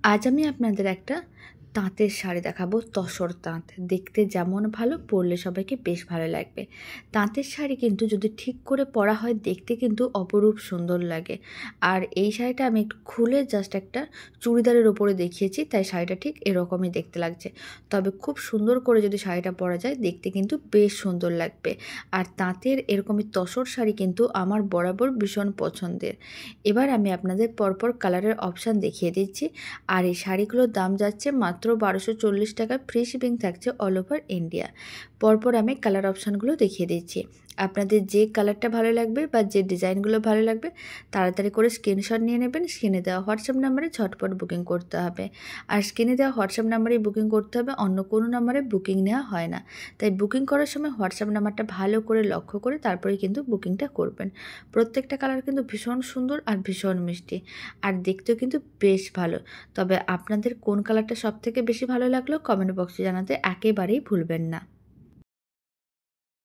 আজ আমি আপনাদের একটা তাঁতের শাড়ি দেখাবো, তসর তাঁত। দেখতে যেমন ভালো, পরলে সবাইকে বেশ ভালো লাগবে। তাঁতের শাড়ি কিন্তু যদি ঠিক করে পরা হয়, দেখতে কিন্তু অপরূপ সুন্দর লাগে। আর এই শাড়িটা আমি একটু খুলে জাস্ট একটা চুড়িদারের ওপরে দেখিয়েছি, তাই শাড়িটা ঠিক এরকমই দেখতে লাগছে। তবে খুব সুন্দর করে যদি শাড়িটা পরা যায়, দেখতে কিন্তু বেশ সুন্দর লাগবে। আর তাঁতের এরকমই তসর শাড়ি কিন্তু আমার বরাবর ভীষণ পছন্দের। এবার আমি আপনাদের পরপর কালারের অপশান দেখিয়ে দিচ্ছি। আর এই শাড়িগুলোর দাম যাচ্ছে মাত্র 1240 টাকা, ফ্রি শিপিং থাকছে অল ওভার ইন্ডিয়া। পরপর আমি কালার অপশানগুলো দেখিয়ে দিচ্ছি। আপনাদের যে কালারটা ভালো লাগবে বা যে ডিজাইনগুলো ভালো লাগবে, তাড়াতাড়ি করে স্ক্রিনশট নিয়ে নেবেন। স্ক্রিনে দেওয়া হোয়াটসঅ্যাপ নাম্বারে ঝটপট বুকিং করতে হবে। আর স্ক্রিনে দেওয়া হোয়াটসঅ্যাপ নাম্বারেই বুকিং করতে হবে, অন্য কোনো নাম্বারে বুকিং নেওয়া হয় না। তাই বুকিং করার সময় হোয়াটসঅ্যাপ নাম্বারটা ভালো করে লক্ষ্য করে তারপরেই কিন্তু বুকিংটা করবেন। প্রত্যেকটা কালার কিন্তু ভীষণ সুন্দর আর ভীষণ মিষ্টি, আর দেখতেও কিন্তু বেশ ভালো। তবে আপনাদের কোন কালারটা সবথেকে বেশি ভালো লাগলো কমেন্ট বক্সে জানাতে একেবারেই ভুলবেন না।